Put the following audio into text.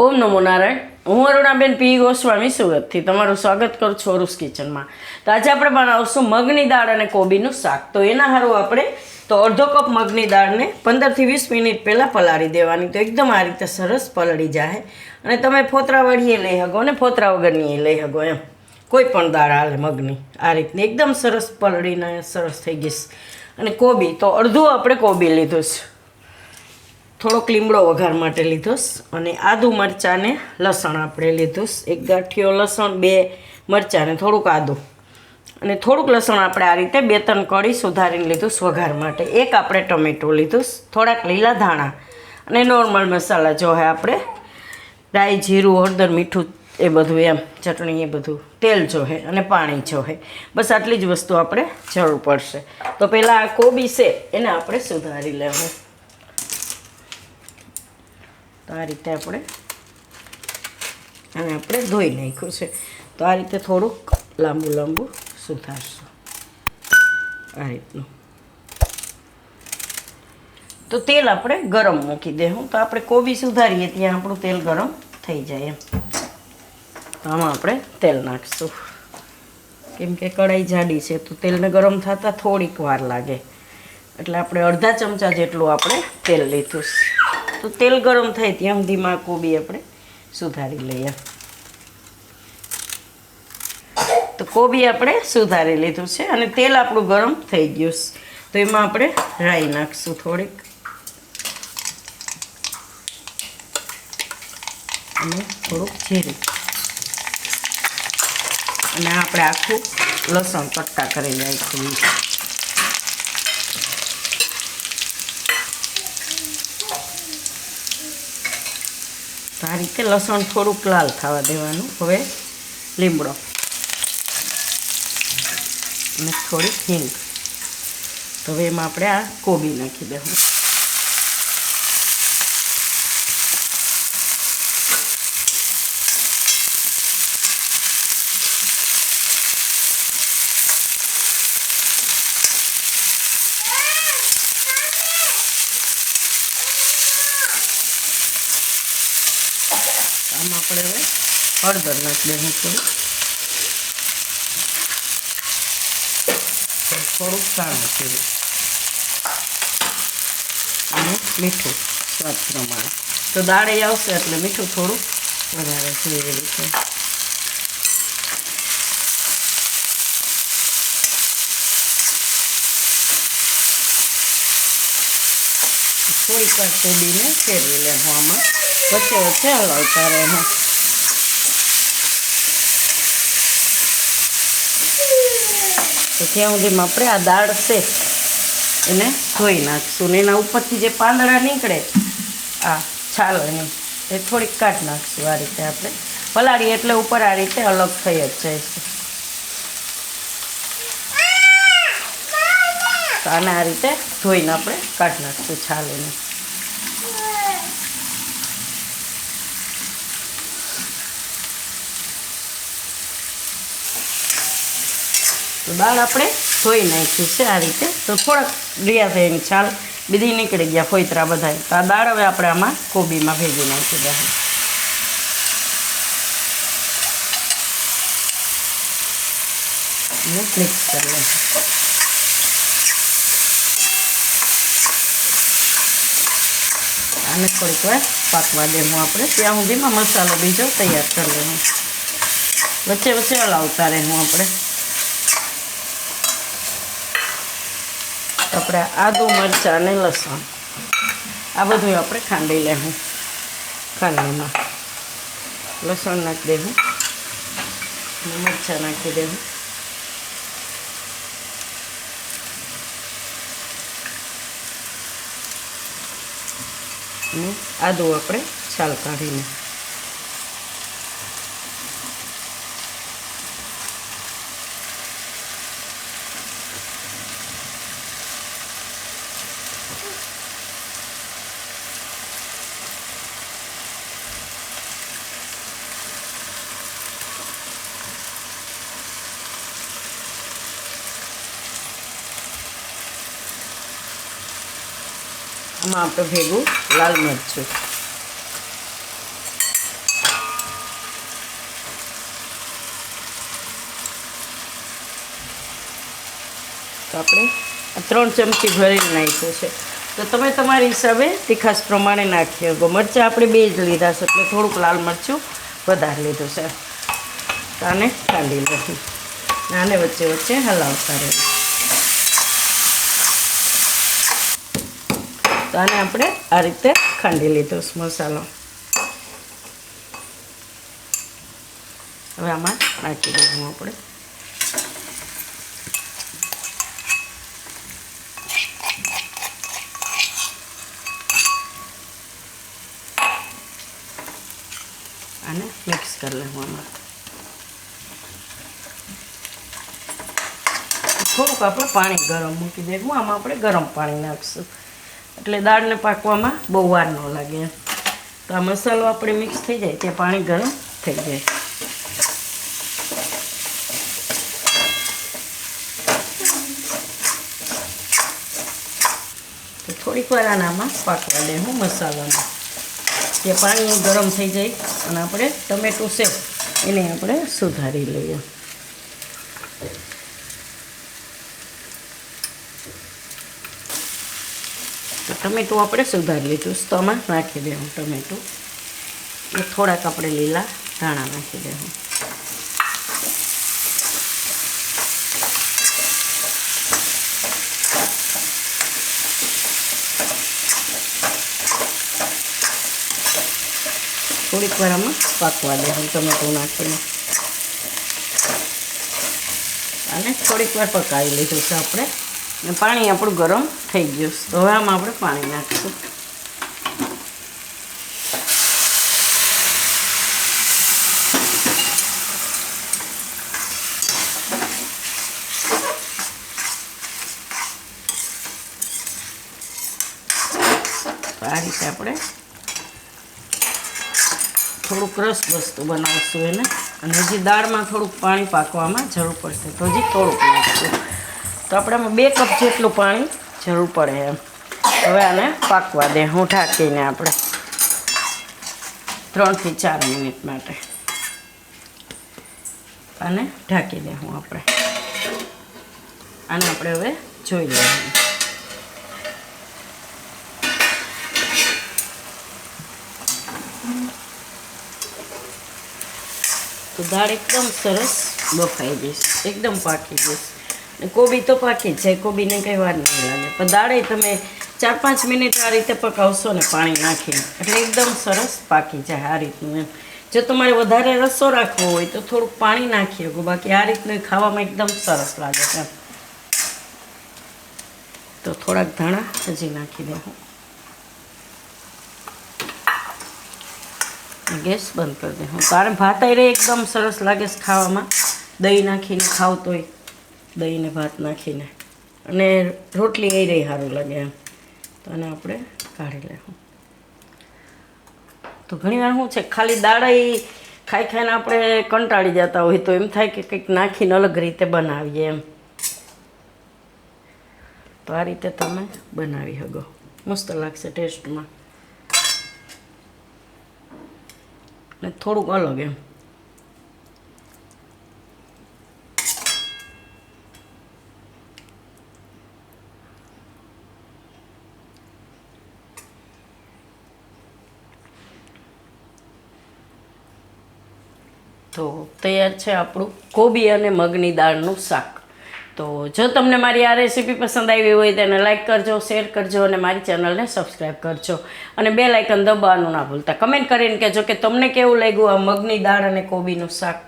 ઓમ નમો નારાયણ। હું અરુણાબેન પી ગોસ્વામી સુરતથી તમારું સ્વાગત કરું છું અરુસ કિચનમાં। તો આજે આપણે બનાવશું મગની દાળ અને કોબીનું શાક। તો એના હારું આપણે અડધો કપ મગની દાળને 15 થી 20 મિનિટ પહેલાં પલાળી દેવાની। તો એકદમ આ રીતે સરસ પલળી જાય અને તમે ફોતરાવાળીએ લઈ શકો ને ફોતરા વગરની લઈ શકો, એમ કોઈ પણ દાળ હાલે મગની। આ રીતની એકદમ સરસ પલળીને સરસ થઈ ગઈ। અને કોબી તો અડધું આપણે કોબી લીધું છે, થોડોક લીમડો વઘાર માટે લીધો અને આદુ મરચાં ને લસણ આપણે લીધું, એક ગાંઠિયો લસણ, બે મરચાં ને થોડુંક આદું અને થોડુંક લસણ આપણે આ રીતે 2-3 કળી સુધારીને લીધું વઘાર માટે। એક આપણે ટમેટું લીધું, થોડાક લીલા ધાણા અને નોર્મલ મસાલા જો હે આપણે રાઈ, જીરું, હળદર, મીઠું એ બધું, એમ ચટણી એ બધું, તેલ જો હે અને પાણી જો હે, બસ આટલી જ વસ્તુ આપણે જરૂર પડશે। તો પહેલાં આ કોબી છે એને આપણે સુધારી લેવું। તો આ રીતે આપણે ધોઈ નાખ્યું છે। તો આ રીતે થોડુંક લાંબુ લાંબુ સુધારશું આ રીતનું। તો તેલ આપણે ગરમ મૂકી દેવું। તો આપણે કોબી સુધારીએ ત્યાં આપણું તેલ ગરમ થઈ જાય એમ। તો આમાં આપણે તેલ નાખીશું, કેમ કે કઢાઈ જાડી છે તો તેલને ગરમ થતાં થોડીક વાર લાગે, એટલે આપણે અડધા ચમચા જેટલું આપણે તેલ લીધું। તો તેલ ગરમ થાય ત્યાં સુધીમાં કોબી આપણે સુધારી લઈએ। તો કોબી આપણે સુધારી લીધું છે અને તેલ આપણું ગરમ થઈ ગયું છે। તો એમાં આપણે રાઈ નાખીશું થોડીક અને થોડુંક જીરું અને આપણે આખું લસણ કટકા કરી નાખ્યું। તો આ રીતે લસણ થોડુંક લાલ થવા દેવાનું। હવે લીમડો અને થોડીક હિંગ। તો હવે એમાં આપણે આ કોબી નાખી દેવું। આમાં આપણે હવે હળદર નાખી દેવું, થોડુંક કાળું જીરું અને મીઠું સ્વાદ પ્રમાણે। તો દાળ આવશે એટલે મીઠું થોડું વધારે જોઈએ રીતે। થોડીક વાર કોબીને ફેરવી લેવું, આમાં વચ્ચે વચ્ચે હલાવતા રહેવું। તો ત્યાં સુધીમાં આપણે આ દાળ છે એને ધોઈ નાખીશું ને એના ઉપરથી જે પાંદડા નીકળે આ છાલ એની એ થોડીક કાઢી નાખીશું। આ રીતે આપણે પલાળીએ એટલે ઉપર આ રીતે અલગ થઈ જ જાય છે। તો આને આ રીતે ધોઈને આપણે કાઢી નાખીશું છાલ એની। તો દાળ આપણે ધોઈ નાખી છે આ રીતે। તો થોડાક રહ્યા છે એની છાલ બીજી નીકળી ગયા ફોતરા બધા। તો આ દાળ હવે આપણે આમાં કોબીમાં ભેગી નાખી દઈએ અને મિક્સ કરી લઈએ। આને થોડીક વાર પાકવા દેવું આપણે, ત્યાં સુધીમાં મસાલો બીજો તૈયાર કરી લેવું। વચ્ચે વચ્ચે હલાવતા રહેવું આપણે। આપણે આદુ મરચાં અને લસણ આ બધું આપણે ખાંડી લેવું। ખાંડણીમાં લસણ નાખી દેવું અને મરચાં નાખી દેવું અને આદુ આપણે છાલ કાઢીને આમાં આપણે ભેગું લાલ મરચું આપણે 3 ચમચી ભરીને નાખ્યું છે. તો તમે તમારી હિસાબે તીખાશ પ્રમાણે નાખી શકો. મરચાં આપણે 2 જ લીધા છે એટલે થોડુંક લાલ મરચું વધારે લીધું છે. તો આને ખાંડી લઈશું. આને વચ્ચે વચ્ચે હલાવતા રહીએ. તો આને આપણે આ રીતે ખાંડી લીધો મસાલો. હવે આમાં નાખી દઈશું આપણે. આને મિક્સ કરી લેવું. આમાં થોડુંક આપણે પાણી ગરમ મૂકી દેવું. આમાં આપણે ગરમ પાણી નાખીશું એટલે દાળને પાકવામાં બહુ વાર ન લાગે. તો આ મસાલો આપણે મિક્સ થઈ જાય ત્યાં પાણી ગરમ થઈ જાય. તો થોડીક વાર આનામાં પાકવા દેવું મસાલામાં. જે પાણી ગરમ થઈ જાય અને આપણે ટમેટું છે એને આપણે સુધારી લઈએ. તો ટમેટું આપણે સુધારી લીધું તો આમાં નાખી દેવું ટમેટું. એ થોડાક આપણે લીલા ધાણા નાખી દેવું. થોડીક વાર આમાં પાકવા દેવું ટમેટું નાખીને. અને થોડીક વાર પકાવી લીધું છે આપણે. અને પાણી આપણું ગરમ થઈ ગયું. તો હવે આમાં આપણે પાણી નાખીશું. આ રીતે આપણે થોડુંક રસ વસ્તુ બનાવશું એને. અને હજી દાળમાં થોડુંક પાણી પાકવામાં જરૂર પડશે તો હજી થોડુંક નાખશું. તો આપણે આમાં 2 કપ જેટલું પાણી જરૂર પડે એમ. હવે આને પાકવા દે હું ઢાંકીને આપણે 3 થી 4 મિનિટ માટે આને ઢાંકી દે હું આપણે. આને આપણે હવે જોઈ લઈએ. તો દાળ એકદમ સરસ બફાઈ જઈશ, એકદમ પાકી જઈશ. ને કોબી તો પાકી જ જાય, કોબીને કંઈ વાર નહીં લાગે. પણ દાળે તમે 4-5 મિનિટ આ રીતે પકાવશો ને પાણી નાખીને એટલે એકદમ સરસ પાકી જાય આ રીતનું એમ. જો તમારે વધારે રસો રાખવો હોય તો થોડુંક પાણી નાખી શકો, બાકી આ રીતનું ખાવામાં એકદમ સરસ લાગે છે. તો થોડાક ધાણા હજી નાખી દેવું. ગેસ બંધ કરી દે. હું તારે ભાત રહે એકદમ સરસ લાગે છે ખાવામાં. દહીં નાખીને ખાવ તોય દહીં ને ભાત નાખીને, અને રોટલી એ રહી સારું લાગે એમ. તો આને આપણે કાઢી લેવું. તો ઘણીવાર શું છે ખાલી દાળ ખાઈ ખાઈને આપણે કંટાળી જતા હોય તો એમ થાય કે કંઈક નાખીને અલગ રીતે બનાવીએ એમ. તો આ રીતે તમે બનાવી શકો, મસ્ત લાગશે ટેસ્ટમાં. ને થોડુંક અલગ એમ. તો તૈયાર છે આપણું કોબી અને મગની દાળનું શાક. તો જો તમને મારી આ રેસીપી પસંદ આવી હોય તેને લાઇક કરજો, શેર કરજો અને મારી ચેનલને સબસ્ક્રાઈબ કરજો. અને બેલ આઇકન દબાવવાનું ના ભૂલતા. કમેન્ટ કરીને કહેજો કે તમને કેવું લાગ્યું આ મગની દાળ અને કોબીનું શાક.